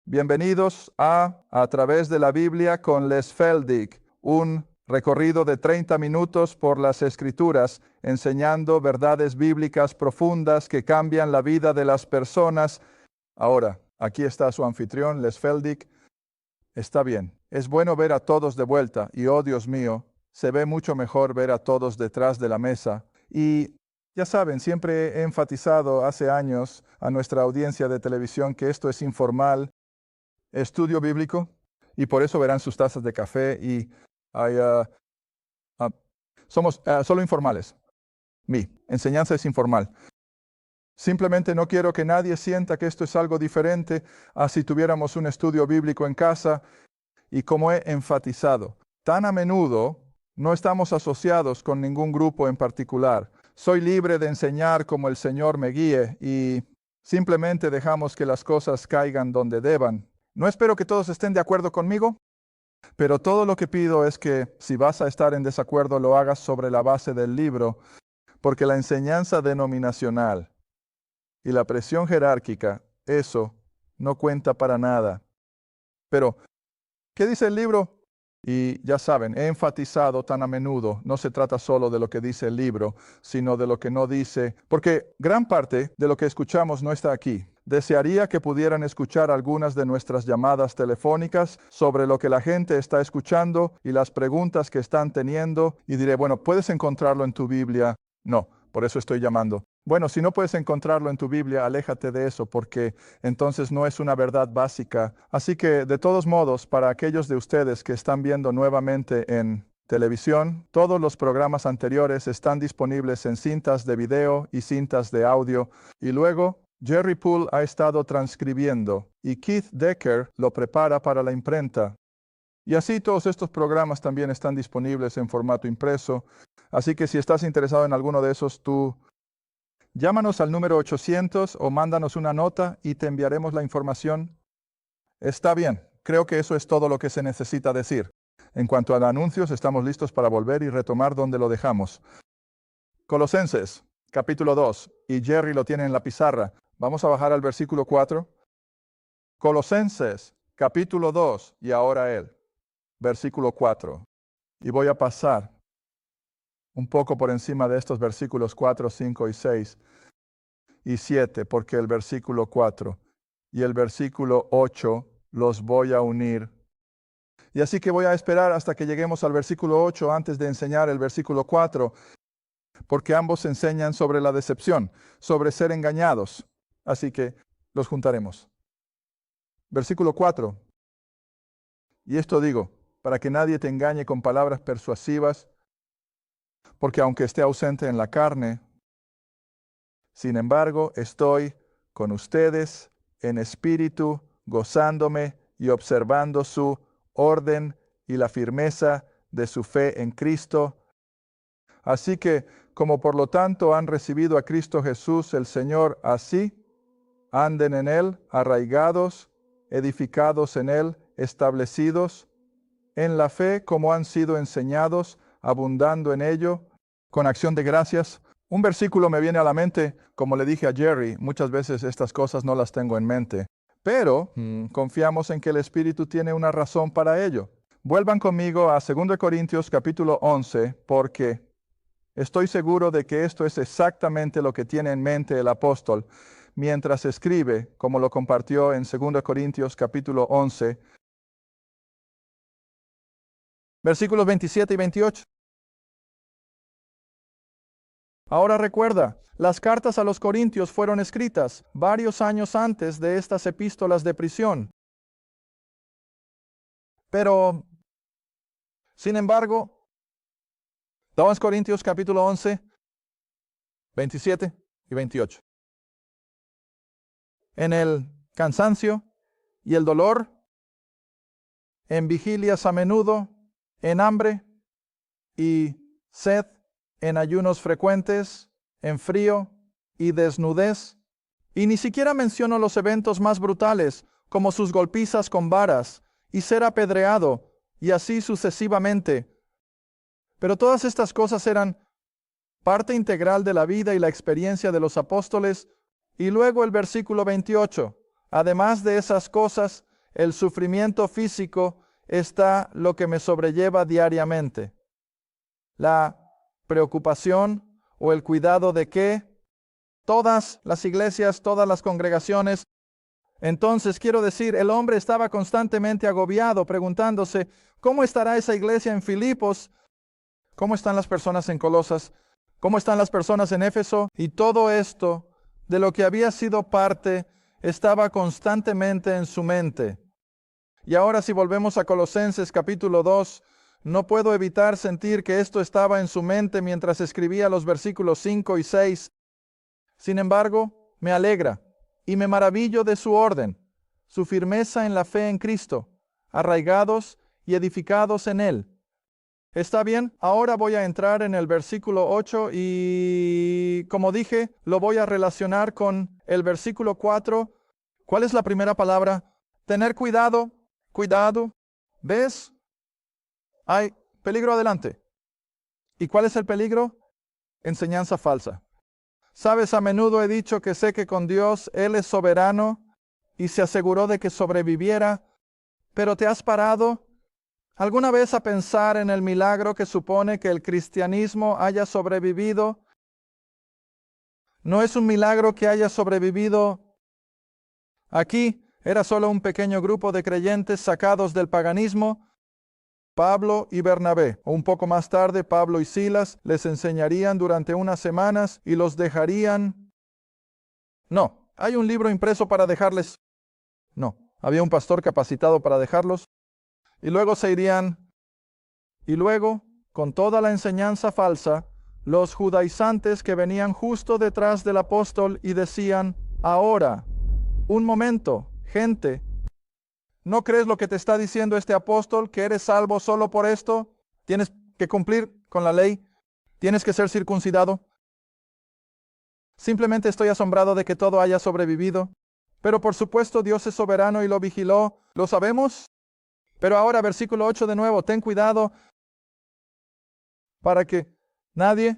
Bienvenidos a través de la Biblia con Les Feldick, un recorrido de 30 minutos por las Escrituras, enseñando verdades bíblicas profundas que cambian la vida de las personas. Ahora, aquí está su anfitrión, Les Feldick. Está bien, es bueno ver a todos de vuelta, y oh Dios mío, se ve mucho mejor ver a todos detrás de la mesa. Y ya saben, siempre he enfatizado hace años a nuestra audiencia de televisión que esto es informal, estudio bíblico, y por eso verán sus tazas de café y hay, somos solo informales. Mi enseñanza es informal. Simplemente no quiero que nadie sienta que esto es algo diferente a si tuviéramos un estudio bíblico en casa, y como he enfatizado, tan a menudo no estamos asociados con ningún grupo en particular. Soy libre de enseñar como el Señor me guíe y simplemente dejamos que las cosas caigan donde deban. No espero que todos estén de acuerdo conmigo, pero todo lo que pido es que si vas a estar en desacuerdo lo hagas sobre la base del libro, porque la enseñanza denominacional y la presión jerárquica, eso no cuenta para nada. Pero, ¿qué dice el libro? Y ya saben, he enfatizado tan a menudo, no se trata solo de lo que dice el libro, sino de lo que no dice, porque gran parte de lo que escuchamos no está aquí. Desearía que pudieran escuchar algunas de nuestras llamadas telefónicas sobre lo que la gente está escuchando y las preguntas que están teniendo, y diré, bueno, ¿puedes encontrarlo en tu Biblia? No, por eso estoy llamando. Bueno, si no puedes encontrarlo en tu Biblia, aléjate de eso, porque entonces no es una verdad básica. Así que, de todos modos, para aquellos de ustedes que están viendo nuevamente en televisión, todos los programas anteriores están disponibles en cintas de video y cintas de audio. Y luego, Jerry Poole ha estado transcribiendo y Keith Decker lo prepara para la imprenta. Y así todos estos programas también están disponibles en formato impreso. Así que si estás interesado en alguno de esos, tú llámanos al número 800 o mándanos una nota y te enviaremos la información. Está bien, creo que eso es todo lo que se necesita decir. En cuanto a anuncios, estamos listos para volver y retomar donde lo dejamos. Colosenses, capítulo 2, y Jerry lo tiene en la pizarra. Vamos a bajar al versículo 4. Colosenses, capítulo 2, y ahora él, versículo 4. Y voy a pasar un poco por encima de estos versículos 4, 5 y 6 y 7, porque el versículo 4 y el versículo 8 los voy a unir. Y así que voy a esperar hasta que lleguemos al versículo 8 antes de enseñar el versículo 4, porque ambos enseñan sobre la decepción, sobre ser engañados. Así que los juntaremos. Versículo 4. Y esto digo, para que nadie te engañe con palabras persuasivas, porque aunque esté ausente en la carne, sin embargo, estoy con ustedes en espíritu, gozándome y observando su orden y la firmeza de su fe en Cristo. Así que, como por lo tanto han recibido a Cristo Jesús el Señor, así anden en Él, arraigados, edificados en Él, establecidos en la fe como han sido enseñados, abundando en ello, con acción de gracias. Un versículo me viene a la mente, como le dije a Jerry, muchas veces estas cosas no las tengo en mente, pero confiamos en que el Espíritu tiene una razón para ello. Vuelvan conmigo a 2 Corintios capítulo 11, porque estoy seguro de que esto es exactamente lo que tiene en mente el apóstol mientras escribe, como lo compartió en 2 Corintios capítulo 11, versículos 27 y 28. Ahora recuerda, las cartas a los Corintios fueron escritas varios años antes de estas epístolas de prisión. Pero, sin embargo, 2 Corintios capítulo 11, 27 y 28. En el cansancio y el dolor, en vigilias a menudo, en hambre y sed, en ayunos frecuentes, en frío y desnudez. Y ni siquiera menciono los eventos más brutales, como sus golpizas con varas y ser apedreado, y así sucesivamente. Pero todas estas cosas eran parte integral de la vida y la experiencia de los apóstoles. Y luego el versículo 28. Además de esas cosas, el sufrimiento físico está lo que me sobrelleva diariamente. La preocupación o el cuidado de que todas las iglesias, todas las congregaciones. Entonces, quiero decir, el hombre estaba constantemente agobiado, preguntándose, ¿cómo estará esa iglesia en Filipos? ¿Cómo están las personas en Colosas? ¿Cómo están las personas en Éfeso? Y todo esto, de lo que había sido parte, estaba constantemente en su mente. Y ahora si volvemos a Colosenses capítulo 2, no puedo evitar sentir que esto estaba en su mente mientras escribía los versículos 5 y 6. Sin embargo, me alegra y me maravillo de su orden, su firmeza en la fe en Cristo, arraigados y edificados en Él. ¿Está bien? Ahora voy a entrar en el versículo 8 y, como dije, lo voy a relacionar con el versículo 4. ¿Cuál es la primera palabra? Tener cuidado, cuidado. ¿Ves? Hay peligro adelante. ¿Y cuál es el peligro? Enseñanza falsa. Sabes, a menudo he dicho que sé que con Dios Él es soberano y se aseguró de que sobreviviera, pero ¿te has parado alguna vez a pensar en el milagro que supone que el cristianismo haya sobrevivido? No es un milagro que haya sobrevivido aquí, era solo un pequeño grupo de creyentes sacados del paganismo. Pablo y Bernabé, o un poco más tarde, Pablo y Silas, les enseñarían durante unas semanas y los dejarían. No, hay un libro impreso para dejarles. No, había un pastor capacitado para dejarlos. Y luego se irían. Y luego, con toda la enseñanza falsa, los judaizantes que venían justo detrás del apóstol y decían, ahora, un momento, gente, ¿no crees lo que te está diciendo este apóstol, que eres salvo solo por esto? Tienes que cumplir con la ley. Tienes que ser circuncidado. Simplemente estoy asombrado de que todo haya sobrevivido. Pero por supuesto Dios es soberano y lo vigiló. ¿Lo sabemos? Pero ahora versículo 8 de nuevo. Ten cuidado para que nadie.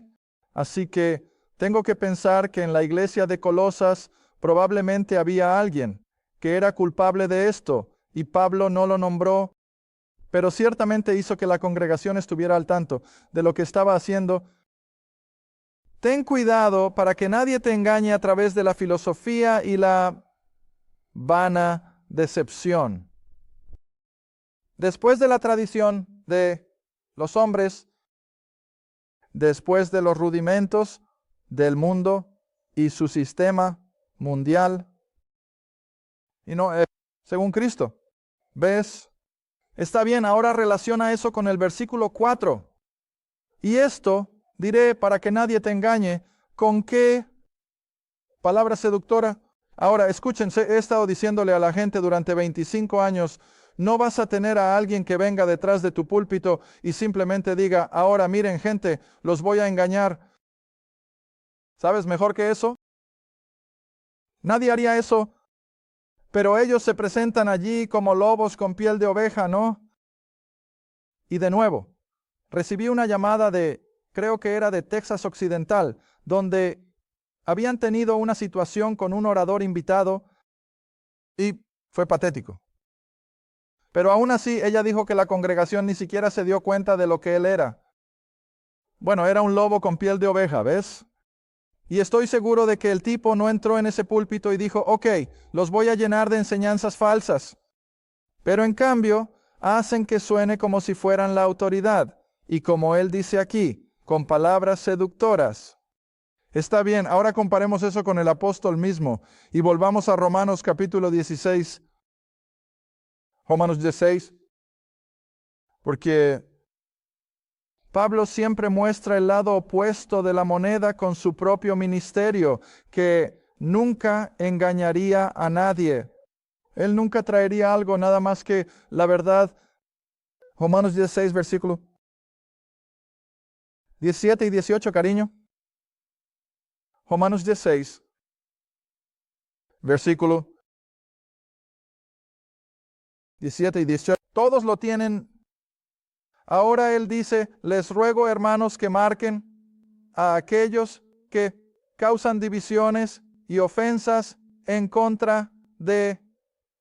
Así que tengo que pensar que en la iglesia de Colosas probablemente había alguien que era culpable de esto. Y Pablo no lo nombró, pero ciertamente hizo que la congregación estuviera al tanto de lo que estaba haciendo. Ten cuidado para que nadie te engañe a través de la filosofía y la vana decepción. Después de la tradición de los hombres, después de los rudimentos del mundo y su sistema mundial, y no según Cristo. ¿Ves? Está bien, ahora relaciona eso con el versículo 4. Y esto, diré para que nadie te engañe, ¿con qué palabra seductora? Ahora, escúchense, he estado diciéndole a la gente durante 25 años, no vas a tener a alguien que venga detrás de tu púlpito y simplemente diga, ahora miren gente, los voy a engañar. ¿Sabes mejor que eso? Nadie haría eso. Pero ellos se presentan allí como lobos con piel de oveja, ¿no? Y de nuevo, recibí una llamada creo que era de Texas Occidental, donde habían tenido una situación con un orador invitado y fue patético. Pero aún así, ella dijo que la congregación ni siquiera se dio cuenta de lo que él era. Bueno, era un lobo con piel de oveja, ¿ves? Y estoy seguro de que el tipo no entró en ese púlpito y dijo, ok, los voy a llenar de enseñanzas falsas. Pero en cambio, hacen que suene como si fueran la autoridad. Y como él dice aquí, con palabras seductoras. Está bien, ahora comparemos eso con el apóstol mismo. Y volvamos a Romanos capítulo 16. Romanos 16. Porque Pablo siempre muestra el lado opuesto de la moneda con su propio ministerio, que nunca engañaría a nadie. Él nunca traería algo nada más que la verdad. Romanos 16, versículo 17 y 18, cariño. Romanos 16, versículo 17 y 18. Todos lo tienen. Ahora él dice, les ruego, hermanos, que marquen a aquellos que causan divisiones y ofensas en contra de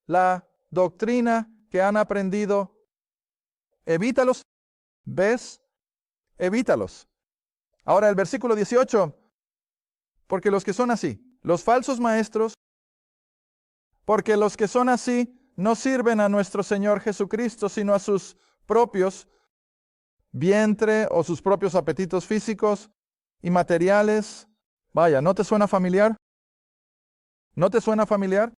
la doctrina que han aprendido, evítalos. ¿Ves? Evítalos. Ahora el versículo 18, porque los que son así, los falsos maestros, porque los que son así no sirven a nuestro Señor Jesucristo, sino a sus propios vientre o sus propios apetitos físicos y materiales. Vaya, ¿no te suena familiar? ¿No te suena familiar?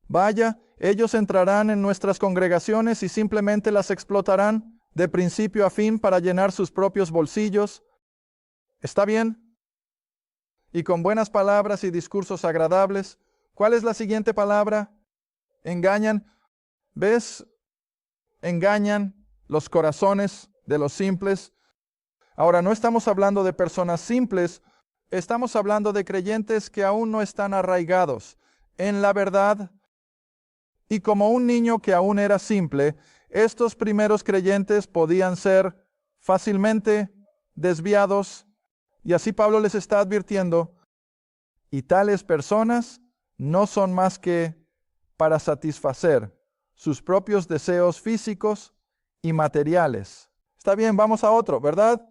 Vaya, ellos entrarán en nuestras congregaciones y simplemente las explotarán de principio a fin para llenar sus propios bolsillos. ¿Está bien? Y con buenas palabras y discursos agradables. ¿Cuál es la siguiente palabra? Engañan. ¿Ves? Engañan los corazones de los simples. Ahora, no estamos hablando de personas simples, estamos hablando de creyentes que aún no están arraigados en la verdad. Y como un niño que aún era simple, estos primeros creyentes podían ser fácilmente desviados. Y así Pablo les está advirtiendo, y tales personas no son más que para satisfacer sus propios deseos físicos y materiales. Está bien, vamos a otro, ¿verdad?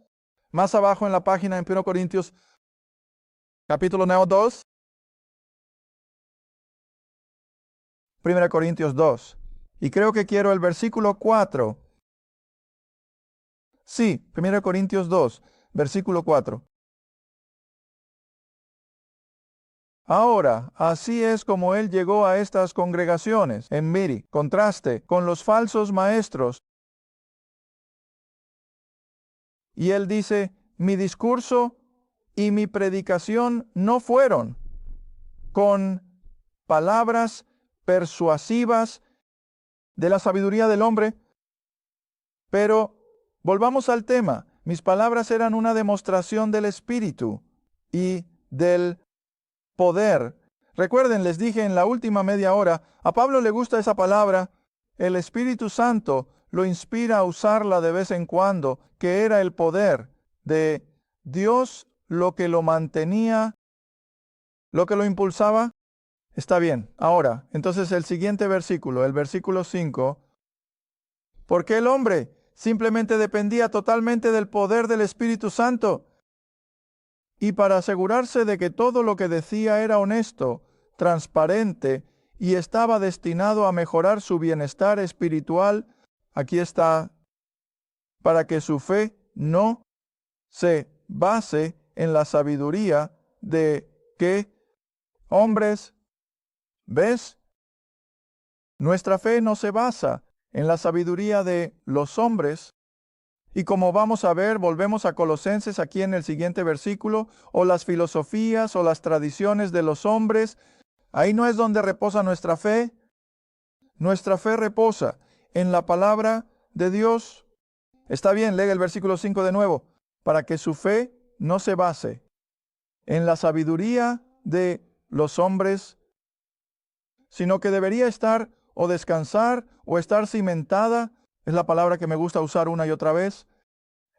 Más abajo en la página en 1 Corintios, capítulo 2. 1 Corintios 2. Y creo que quiero el versículo 4. Sí, 1 Corintios 2, versículo 4. Ahora, así es como él llegó a estas congregaciones en Miri, contraste con los falsos maestros. Y él dice, mi discurso y mi predicación no fueron con palabras persuasivas de la sabiduría del hombre, pero volvamos al tema. Mis palabras eran una demostración del Espíritu y del poder. Recuerden, les dije en la última media hora, a Pablo le gusta esa palabra, el Espíritu Santo lo inspira a usarla de vez en cuando, que era el poder de Dios lo que lo mantenía, lo que lo impulsaba. Está bien. Ahora, entonces el siguiente versículo, el versículo 5, porque el hombre simplemente dependía totalmente del poder del Espíritu Santo. Y para asegurarse de que todo lo que decía era honesto, transparente y estaba destinado a mejorar su bienestar espiritual, aquí está, para que su fe no se base en la sabiduría de que hombres, ¿ves? Nuestra fe no se basa en la sabiduría de los hombres. Y como vamos a ver, volvemos a Colosenses aquí en el siguiente versículo, o las filosofías o las tradiciones de los hombres. Ahí no es donde reposa nuestra fe. Nuestra fe reposa en la palabra de Dios. Está bien, lee el versículo 5 de nuevo, para que su fe no se base en la sabiduría de los hombres, sino que debería estar o descansar o estar cimentada, es la palabra que me gusta usar una y otra vez.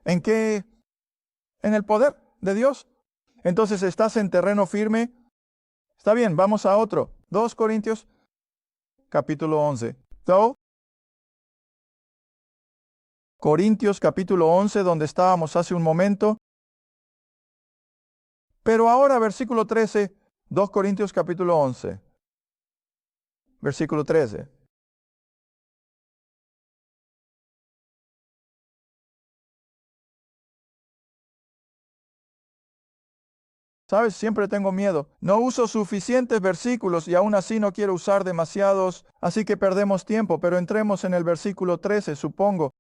¿En qué? En el poder de Dios. Entonces estás en terreno firme. Está bien, vamos a otro. 2 Corintios, capítulo 11. Corintios, capítulo 11, donde estábamos hace un momento. Pero ahora, versículo 13, 2 Corintios, capítulo 11. Versículo 13. ¿Sabes? Siempre tengo miedo. No uso suficientes versículos y aún así no quiero usar demasiados, así que perdemos tiempo, pero entremos en el versículo 13, supongo.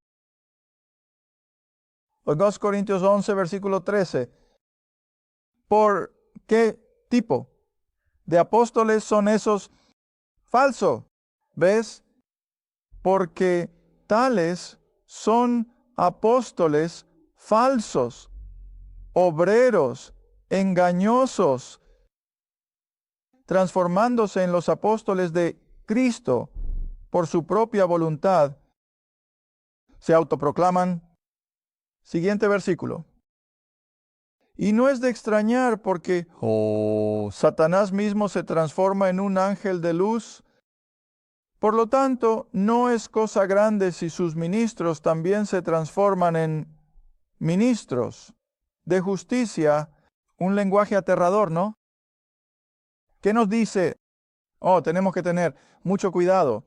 2 Corintios 11, versículo 13. ¿Por qué tipo de apóstoles son esos falsos? ¿Ves? Porque tales son apóstoles falsos, obreros, engañosos, transformándose en los apóstoles de Cristo por su propia voluntad, se autoproclaman. Siguiente versículo. Y no es de extrañar porque Satanás mismo se transforma en un ángel de luz. Por lo tanto, no es cosa grande si sus ministros también se transforman en ministros de justicia. Un lenguaje aterrador, ¿no? ¿Qué nos dice? Oh, tenemos que tener mucho cuidado.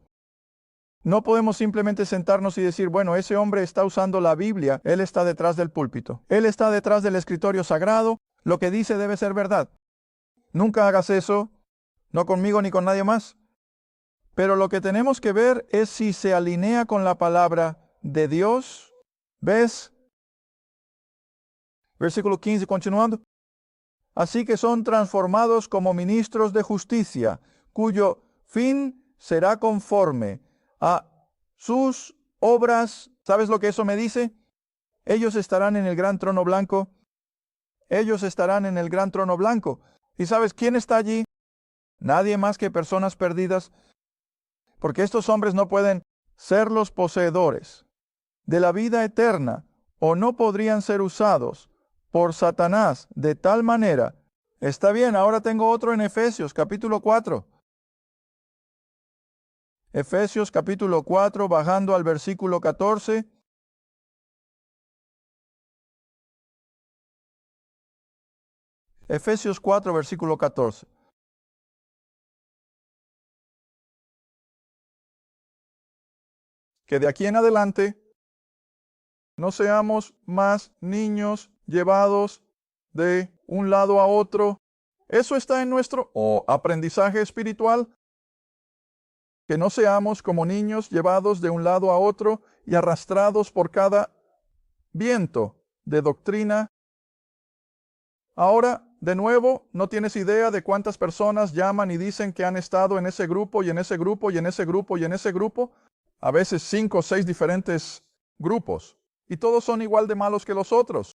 No podemos simplemente sentarnos y decir, bueno, ese hombre está usando la Biblia, él está detrás del púlpito, él está detrás del escritorio sagrado, lo que dice debe ser verdad. Nunca hagas eso, no conmigo ni con nadie más. Pero lo que tenemos que ver es si se alinea con la palabra de Dios. ¿Ves? Versículo 15, continuando. Así que son transformados como ministros de justicia, cuyo fin será conforme a sus obras. ¿Sabes lo que eso me dice? Ellos estarán en el gran trono blanco. Ellos estarán en el gran trono blanco. ¿Y sabes quién está allí? Nadie más que personas perdidas, porque estos hombres no pueden ser los poseedores de la vida eterna, o no podrían ser usados por Satanás de tal manera. Está bien, ahora tengo otro en Efesios capítulo 4. Efesios capítulo 4, bajando al versículo 14. Efesios 4, versículo 14. Que de aquí en adelante no seamos más niños llevados de un lado a otro. Eso está en nuestro aprendizaje espiritual. Que no seamos como niños llevados de un lado a otro y arrastrados por cada viento de doctrina. Ahora, de nuevo, no tienes idea de cuántas personas llaman y dicen que han estado en ese grupo y en ese grupo y en ese grupo y en ese grupo. A veces 5 o 6 diferentes grupos. Y todos son igual de malos que los otros.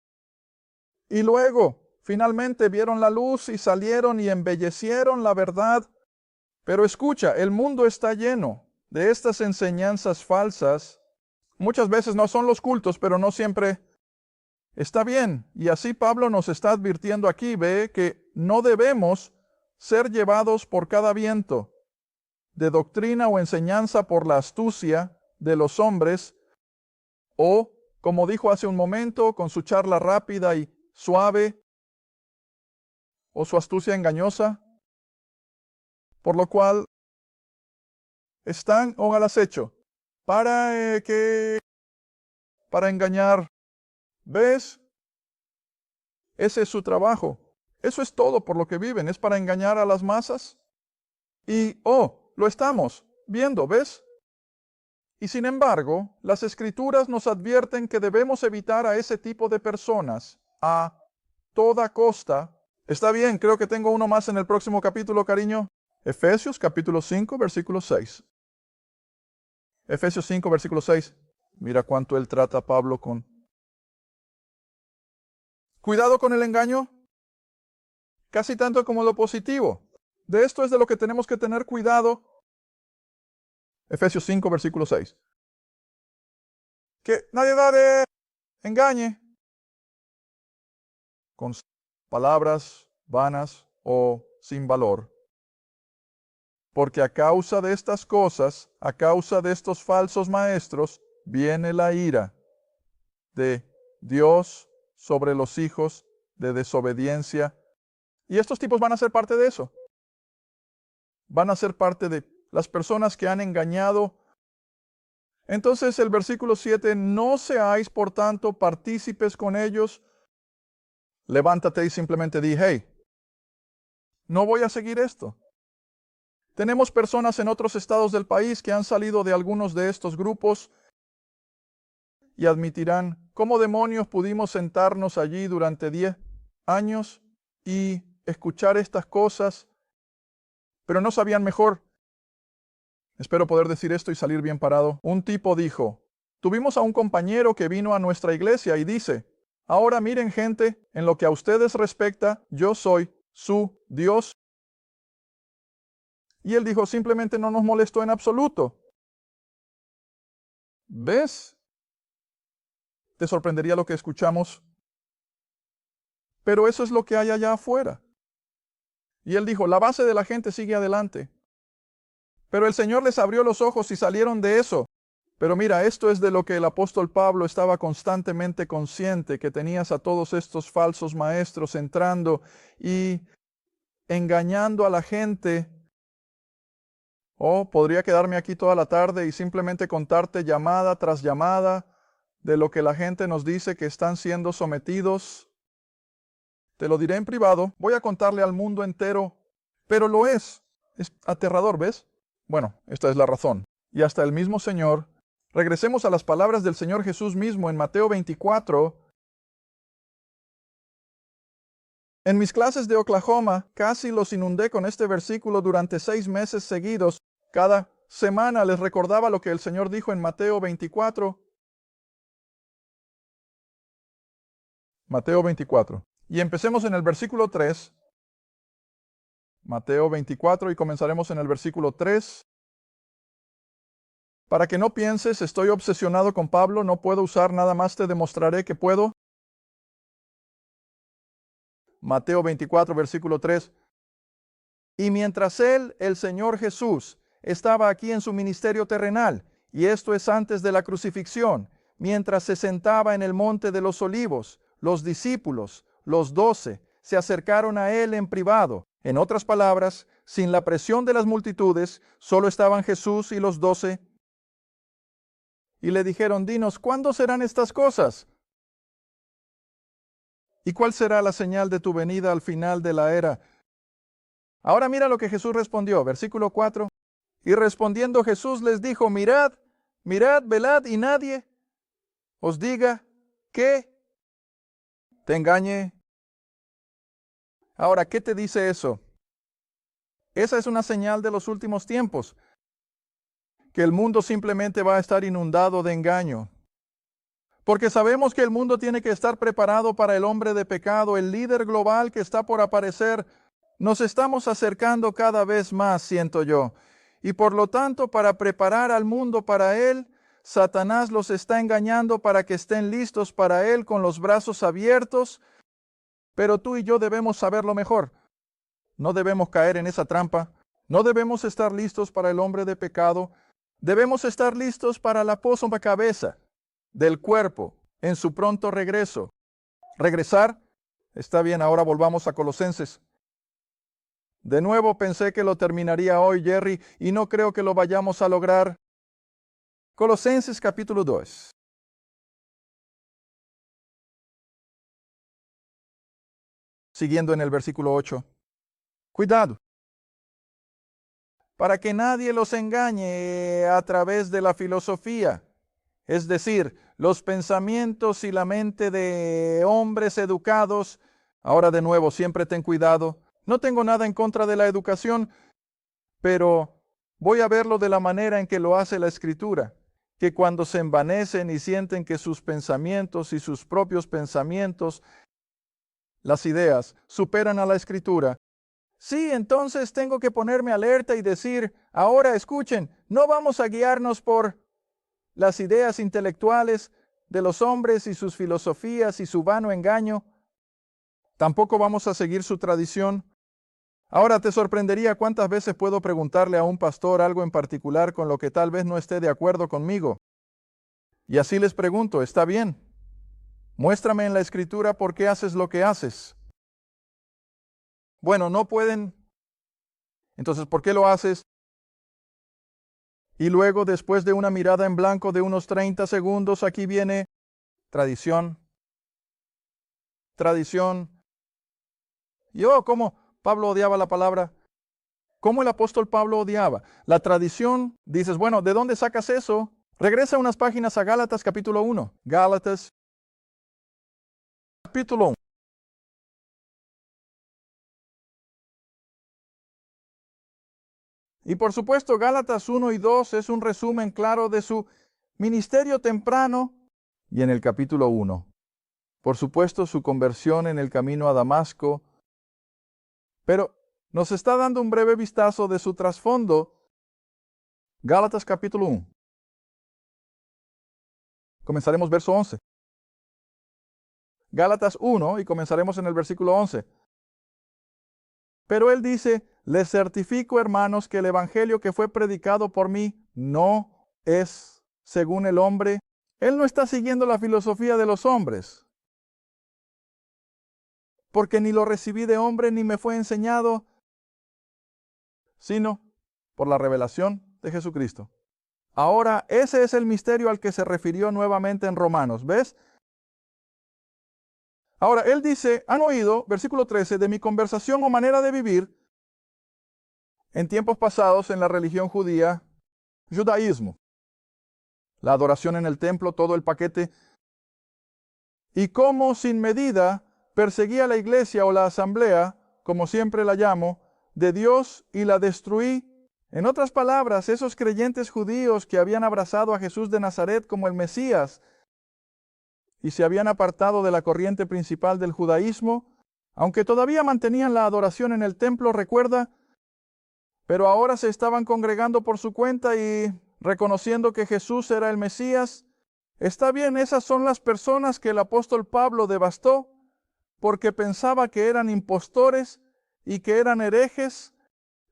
Y luego, finalmente vieron la luz y salieron y embellecieron la verdad. Pero escucha, el mundo está lleno de estas enseñanzas falsas. Muchas veces no son los cultos, pero no siempre está bien. Y así Pablo nos está advirtiendo aquí, ve que no debemos ser llevados por cada viento de doctrina o enseñanza por la astucia de los hombres, o, como dijo hace un momento, con su charla rápida y suave, o su astucia engañosa, por lo cual están al acecho para engañar. ¿Ves? Ese es su trabajo. Eso es todo por lo que viven, es para engañar a las masas. Y, lo estamos viendo, ¿ves? Y sin embargo, las Escrituras nos advierten que debemos evitar a ese tipo de personas a toda costa. Está bien, creo que tengo uno más en el próximo capítulo, cariño. Efesios capítulo 5, versículo 6. Efesios 5, versículo 6. Mira cuánto él trata a Pablo con... Cuidado con el engaño, casi tanto como lo positivo. De esto es de lo que tenemos que tener cuidado. Efesios 5, versículo 6. Que nadie engañe con palabras vanas o sin valor. Porque a causa de estas cosas, a causa de estos falsos maestros, viene la ira de Dios sobre los hijos de desobediencia. Y estos tipos van a ser parte de eso. Van a ser parte de las personas que han engañado. Entonces el versículo 7, no seáis por tanto partícipes con ellos. Levántate y simplemente di, hey, no voy a seguir esto. Tenemos personas en otros estados del país que han salido de algunos de estos grupos y admitirán, ¿cómo demonios pudimos sentarnos allí durante 10 años y escuchar estas cosas? Pero no sabían mejor. Espero poder decir esto y salir bien parado. Un tipo dijo, tuvimos a un compañero que vino a nuestra iglesia y dice, ahora miren gente, en lo que a ustedes respecta, yo soy su Dios. Y él dijo, simplemente no nos molestó en absoluto. ¿Ves? Te sorprendería lo que escuchamos. Pero eso es lo que hay allá afuera. Y él dijo, la base de la gente sigue adelante. Pero el Señor les abrió los ojos y salieron de eso. Pero mira, esto es de lo que el apóstol Pablo estaba constantemente consciente, que tenías a todos estos falsos maestros entrando y engañando a la gente. Podría quedarme aquí toda la tarde y simplemente contarte llamada tras llamada de lo que la gente nos dice que están siendo sometidos. Te lo diré en privado, voy a contarle al mundo entero, pero lo es. Es aterrador, ¿ves? Bueno, esta es la razón. Y hasta el mismo Señor. Regresemos a las palabras del Señor Jesús mismo en Mateo 24. En mis clases de Oklahoma casi los inundé con este versículo durante 6 meses seguidos. Cada semana les recordaba lo que el Señor dijo en Mateo 24. Mateo 24. Y empecemos en el versículo 3. Mateo 24 y comenzaremos en el versículo 3. Para que no pienses, estoy obsesionado con Pablo, no puedo usar nada más, te demostraré que puedo. Mateo 24, versículo 3. Y mientras él, el Señor Jesús, estaba aquí en su ministerio terrenal, y esto es antes de la crucifixión, mientras se sentaba en el monte de los olivos, los discípulos, los 12, se acercaron a él en privado. En otras palabras, sin la presión de las multitudes, solo estaban Jesús y los 12. Y le dijeron, dinos, ¿cuándo serán estas cosas? ¿Y cuál será la señal de tu venida al final de la era? Ahora mira lo que Jesús respondió, versículo 4. Y respondiendo Jesús les dijo, mirad, mirad, velad, y nadie os diga que te engañe. Ahora, ¿qué te dice eso? Esa es una señal de los últimos tiempos, que el mundo simplemente va a estar inundado de engaño. Porque sabemos que el mundo tiene que estar preparado para el hombre de pecado, el líder global que está por aparecer. Nos estamos acercando cada vez más, siento yo. Y por lo tanto, para preparar al mundo para él, Satanás los está engañando para que estén listos para él con los brazos abiertos. Pero tú y yo debemos saberlo mejor. No debemos caer en esa trampa. No debemos estar listos para el hombre de pecado. Debemos estar listos para la pócima cabeza del cuerpo en su pronto regreso. ¿Regresar? Está bien, ahora volvamos a Colosenses. De nuevo pensé que lo terminaría hoy, Jerry, y no creo que lo vayamos a lograr. Colosenses capítulo 2. Siguiendo en el versículo 8. Cuidado, para que nadie los engañe a través de la filosofía, es decir, los pensamientos y la mente de hombres educados. Ahora de nuevo, siempre ten cuidado. No tengo nada en contra de la educación, pero voy a verlo de la manera en que lo hace la Escritura, que cuando se envanecen y sienten que sus pensamientos y sus propios pensamientos, las ideas, superan a la Escritura, sí, entonces tengo que ponerme alerta y decir, ahora escuchen, no vamos a guiarnos por las ideas intelectuales de los hombres y sus filosofías y su vano engaño. Tampoco vamos a seguir su tradición. Ahora te sorprendería cuántas veces puedo preguntarle a un pastor algo en particular con lo que tal vez no esté de acuerdo conmigo. Y así les pregunto, ¿está bien? Muéstrame en la Escritura por qué haces lo que haces. Bueno, no pueden. Entonces, ¿por qué lo haces? Y luego, después de una mirada en blanco de unos 30 segundos, aquí viene tradición. Tradición. ¿Cómo Pablo odiaba la palabra? ¿Cómo el apóstol Pablo odiaba? La tradición, dices, bueno, ¿de dónde sacas eso? Regresa unas páginas a Gálatas capítulo 1. Gálatas capítulo 1. Y por supuesto, Gálatas 1 y 2 es un resumen claro de su ministerio temprano. Y en el capítulo 1, por supuesto, su conversión en el camino a Damasco. Pero nos está dando un breve vistazo de su trasfondo. Gálatas capítulo 1. Comenzaremos verso 11. Gálatas 1 y comenzaremos en el versículo 11. Pero él dice, Les certifico, hermanos, que el evangelio que fue predicado por mí no es según el hombre. Él no está siguiendo la filosofía de los hombres, porque ni lo recibí de hombre ni me fue enseñado, sino por la revelación de Jesucristo. Ahora, ese es el misterio al que se refirió nuevamente en Romanos, ¿ves? Ahora, él dice, han oído, versículo 13, de mi conversación o manera de vivir en tiempos pasados en la religión judía, judaísmo, la adoración en el templo, todo el paquete, y cómo sin medida perseguía la iglesia o la asamblea, como siempre la llamo, de Dios y la destruí. En otras palabras, esos creyentes judíos que habían abrazado a Jesús de Nazaret como el Mesías y se habían apartado de la corriente principal del judaísmo, aunque todavía mantenían la adoración en el templo, recuerda, pero ahora se estaban congregando por su cuenta y reconociendo que Jesús era el Mesías. Está bien, esas son las personas que el apóstol Pablo devastó porque pensaba que eran impostores y que eran herejes,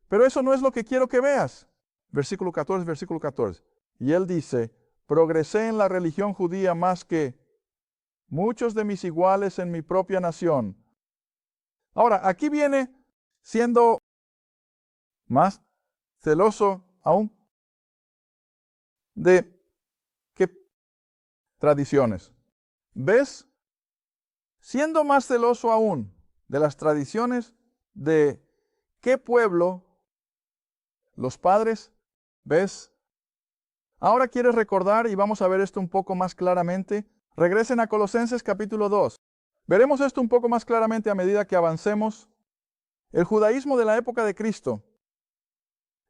pero eso no es lo que quiero que veas. Versículo 14. Y él dice, progresé en la religión judía más que muchos de mis iguales en mi propia nación. Ahora, aquí viene siendo más celoso aún de qué tradiciones. ¿Ves? Siendo más celoso aún de las tradiciones de qué pueblo, los padres, ¿ves? Ahora quieres recordar, y vamos a ver esto un poco más claramente. Regresen a Colosenses capítulo 2. Veremos esto un poco más claramente a medida que avancemos. El judaísmo de la época de Cristo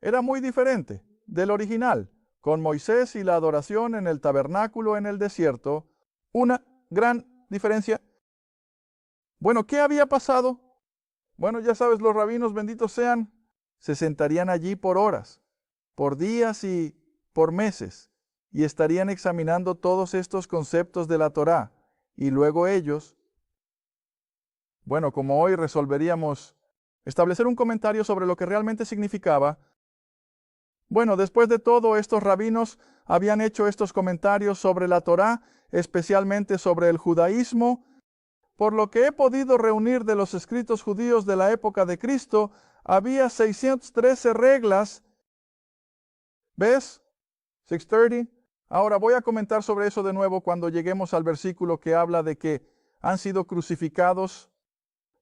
era muy diferente del original, con Moisés y la adoración en el tabernáculo en el desierto. Una gran diferencia. Bueno, ¿qué había pasado? Bueno, ya sabes, los rabinos, benditos sean, se sentarían allí por horas, por días y por meses, y estarían examinando todos estos conceptos de la Torá. Y luego ellos, bueno, como hoy resolveríamos establecer un comentario sobre lo que realmente significaba. Bueno, después de todo, estos rabinos habían hecho estos comentarios sobre la Torá, especialmente sobre el judaísmo. Por lo que he podido reunir de los escritos judíos de la época de Cristo, había 613 reglas. ¿Ves? 630. Ahora voy a comentar sobre eso de nuevo cuando lleguemos al versículo que habla de que han sido crucificados.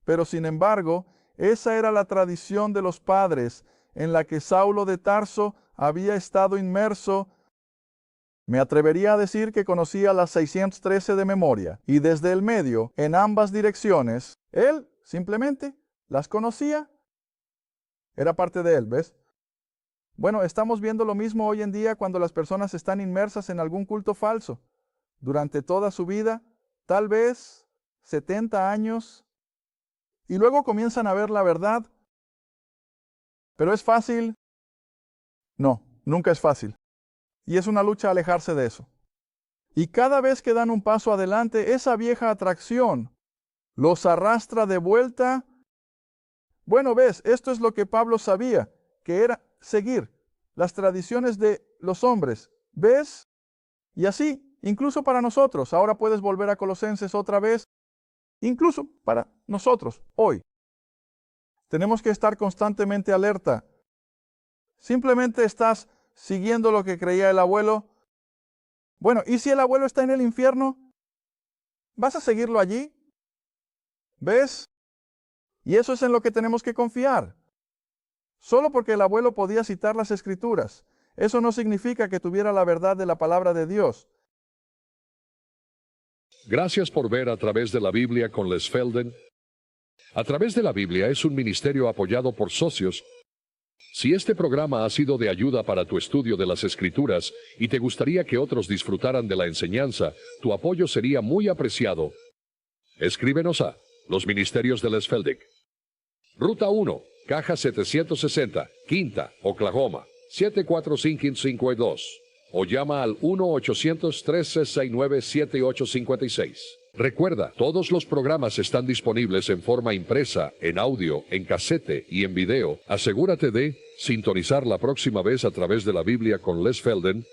Pero sin embargo, esa era la tradición de los padres en la que Saulo de Tarso había estado inmerso. Me atrevería a decir que conocía las 613 de memoria, y desde el medio, en ambas direcciones, él simplemente las conocía. Era parte de él, ¿ves? Bueno, estamos viendo lo mismo hoy en día cuando las personas están inmersas en algún culto falso. Durante toda su vida, tal vez 70 años, y luego comienzan a ver la verdad. ¿Pero es fácil? No, nunca es fácil. Y es una lucha alejarse de eso. Y cada vez que dan un paso adelante, esa vieja atracción los arrastra de vuelta. Bueno, ves, esto es lo que Pablo sabía, que era seguir las tradiciones de los hombres. ¿Ves? Y así, incluso para nosotros, ahora puedes volver a Colosenses otra vez, incluso para nosotros, hoy. Tenemos que estar constantemente alerta. Simplemente estás siguiendo lo que creía el abuelo. Bueno, ¿y si el abuelo está en el infierno? ¿Vas a seguirlo allí? ¿Ves? Y eso es en lo que tenemos que confiar. Solo porque el abuelo podía citar las Escrituras, eso no significa que tuviera la verdad de la palabra de Dios. Gracias por ver A Través de la Biblia con Les Felden. A Través de la Biblia es un ministerio apoyado por socios. Si este programa ha sido de ayuda para tu estudio de las Escrituras y te gustaría que otros disfrutaran de la enseñanza, tu apoyo sería muy apreciado. Escríbenos a Los Ministerios de Les Felden. Ruta 1, Caja 760, Quinta, Oklahoma, 74552. o llama al 1-800-369-7856. Recuerda, todos los programas están disponibles en forma impresa, en audio, en casete y en video. Asegúrate de sintonizar la próxima vez a través de la Biblia con Les Felden